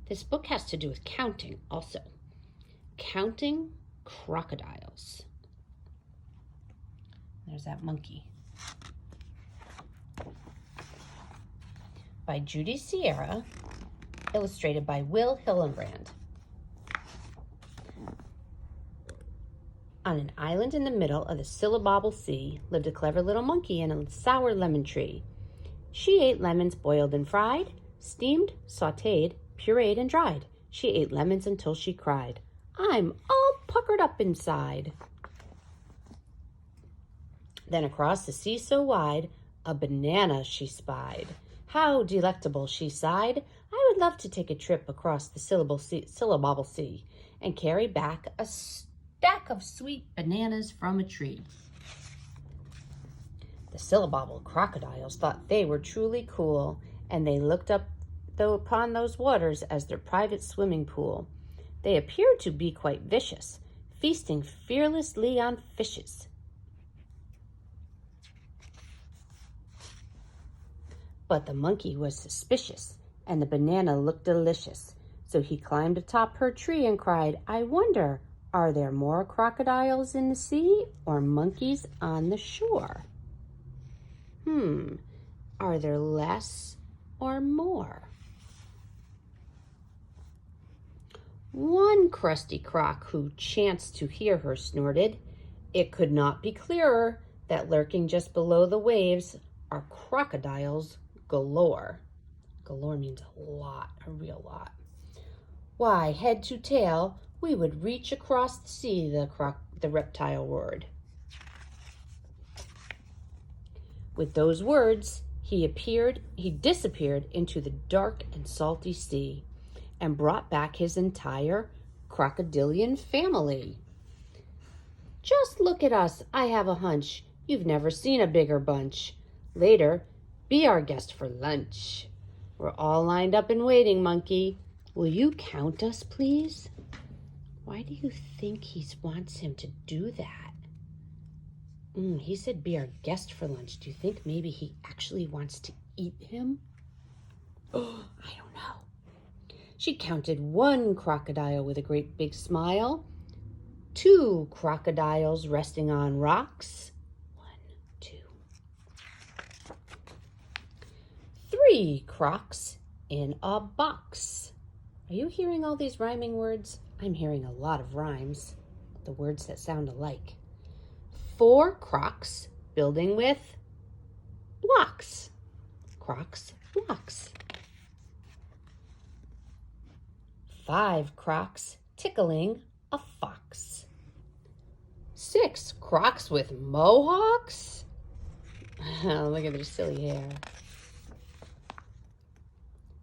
This book has to do with counting also. Counting crocodiles. There's that monkey. By Judy Sierra, illustrated by Will Hillenbrand. On an island in the middle of the Syllabobble Sea lived a clever little monkey in a sour lemon tree. She ate lemons boiled and fried, steamed, sautéed, pureed, and dried. She ate lemons until she cried, "I'm all puckered up inside." Then across the sea so wide, a banana she spied. How delectable, she sighed. I would love to take a trip across the Syllabobble Sea and carry back a stack of sweet bananas from a tree. The Syllabobble crocodiles thought they were truly cool, and they looked up upon those waters as their private swimming pool. They appeared to be quite vicious, feasting fearlessly on fishes. But the monkey was suspicious, and the banana looked delicious. So he climbed atop her tree and cried, "I wonder, are there more crocodiles in the sea or monkeys on the shore? Are there less or more?" One crusty croc who chanced to hear her snorted, "It could not be clearer that lurking just below the waves are crocodiles galore." Galore means a lot, a real lot. "Why, head to tail, we would reach across the sea," the reptile roared. With those words, he disappeared into the dark and salty sea and brought back his entire crocodilian family. "Just look at us, I have a hunch. You've never seen a bigger bunch. Later, be our guest for lunch. We're all lined up and waiting, monkey. Will you count us, please?" Why do you think he wants him to do that? He said be our guest for lunch. Do you think maybe he actually wants to eat him? Oh, I don't know. She counted 1 crocodile with a great big smile, 2 crocodiles resting on rocks, 1, 2, 3 crocs in a box. Are you hearing all these rhyming words? I'm hearing a lot of rhymes, the words that sound alike. 4 crocs building with blocks. Crocs, blocks. 5 crocs tickling a fox. 6 crocs with mohawks. Look at their silly hair.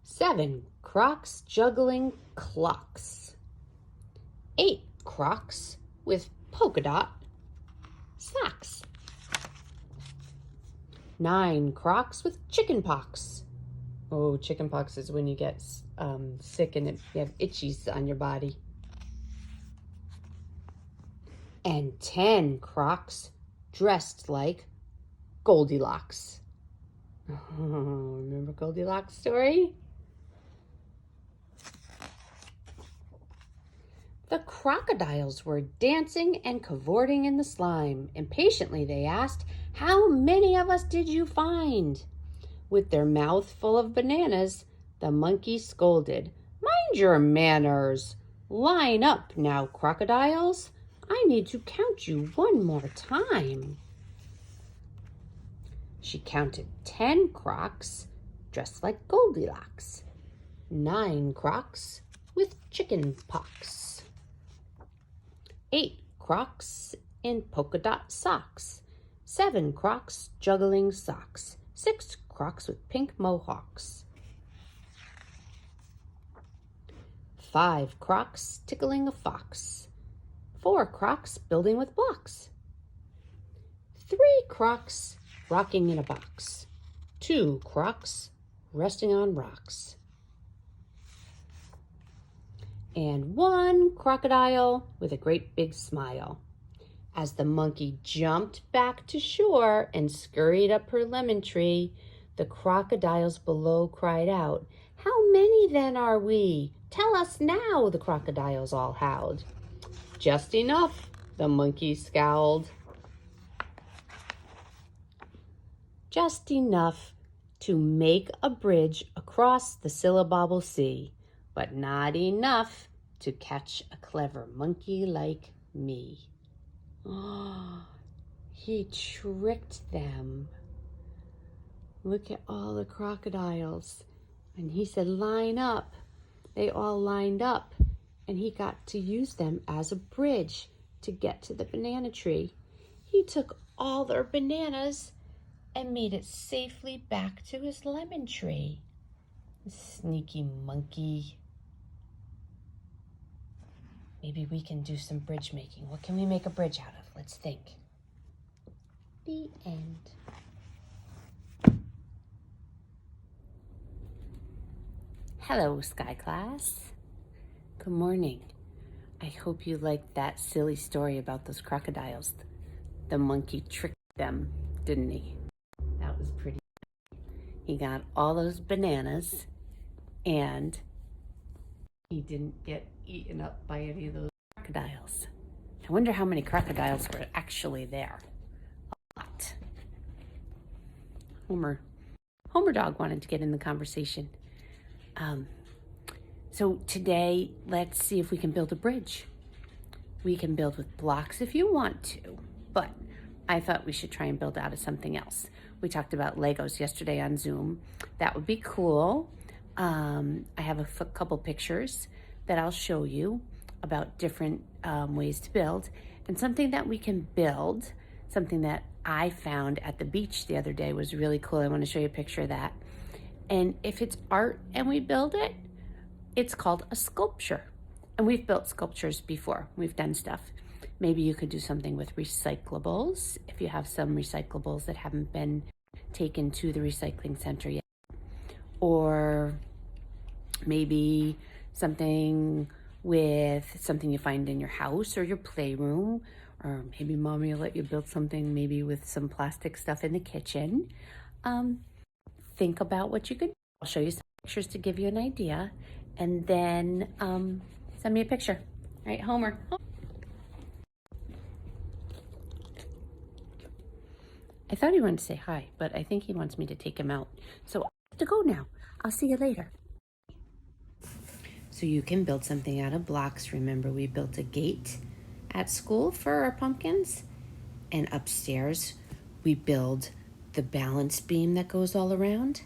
7 crocs juggling clocks. 8 crocs with polka dot socks. 9 crocs with chicken pox. Oh, chicken pox is when you get sick and you have itchies on your body. And 10 crocs dressed like Goldilocks. Oh, remember Goldilocks' story? The crocodiles were dancing and cavorting in the slime. Impatiently they asked, "How many of us did you find?" With their mouth full of bananas, the monkey scolded, "Mind your manners. Line up now, crocodiles. I need to count you one more time." She counted 10 crocs dressed like Goldilocks, 9 crocs with chicken pox, 8 crocs in polka dot socks, 7 crocs juggling socks, 6 crocs with pink mohawks, 5 crocs tickling a fox, 4 crocs building with blocks, 3 crocs rocking in a box, 2 crocs resting on rocks, and 1 crocodile with a great big smile. As the monkey jumped back to shore and scurried up her lemon tree, the crocodiles below cried out, "How many then are we? Tell us now, the crocodiles all howled. Just enough, the monkey scowled. Just enough to make a bridge across the Syllabobble Sea, but not enough to catch a clever monkey like me. Oh, he tricked them. Look at all the crocodiles. And he said, line up. They all lined up, and he got to use them as a bridge to get to the banana tree. He took all their bananas and made it safely back to his lemon tree. Sneaky monkey. Maybe we can do some bridge making. What can we make a bridge out of? Let's think. The end. Hello, Sky Class. Good morning. I hope you liked that silly story about those crocodiles. The monkey tricked them, didn't he? That was pretty. He got all those bananas and he didn't get eaten up by any of those crocodiles. I wonder how many crocodiles were actually there. A lot. Homer Dog wanted to get in the conversation. So today, let's see if we can build a bridge. We can build with blocks if you want to, but I thought we should try and build out of something else. We talked about Legos yesterday on Zoom. That would be cool. I have a couple pictures that I'll show you about different ways to build, and something that we can build, something that I found at the beach the other day was really cool. I want to show you a picture of that. And if it's art and we build it, it's called a sculpture. And we've built sculptures before. We've done stuff. Maybe you could do something with recyclables, if you have some recyclables that haven't been taken to the recycling center yet. Or maybe something with something you find in your house or your playroom. Or maybe Mommy will let you build something maybe with some plastic stuff in the kitchen. Think about what you could do. I'll show you some pictures to give you an idea, and then send me a picture. All right, Homer. I thought he wanted to say hi, but I think he wants me to take him out. So I have to go now. I'll see you later. So you can build something out of blocks. Remember, we built a gate at school for our pumpkins, and upstairs we build the balance beam that goes all around.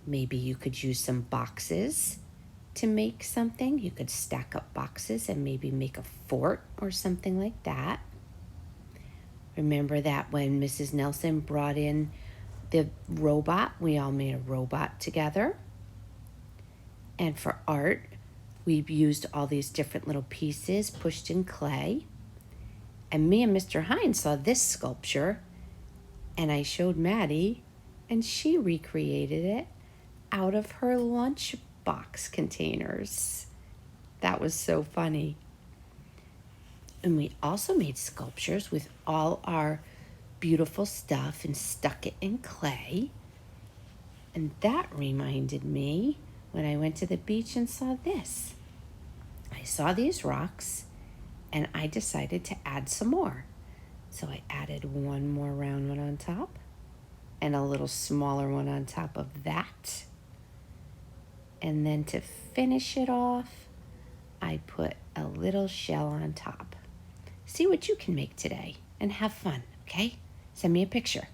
Maybe you could use some boxes to make something. You could stack up boxes and maybe make a fort or something like that. Remember that when Mrs. Nelson brought in the robot, we all made a robot together. And for art, we've used all these different little pieces pushed in clay. And me and Mr. Hines saw this sculpture, and I showed Maddie, and she recreated it out of her lunchbox containers. That was so funny. And we also made sculptures with all our beautiful stuff and stuck it in clay. And that reminded me when I went to the beach and saw this. I saw these rocks and I decided to add some more. So I added one more round one on top and a little smaller one on top of that. And then to finish it off, I put a little shell on top. See what you can make today and have fun, okay? Send me a picture.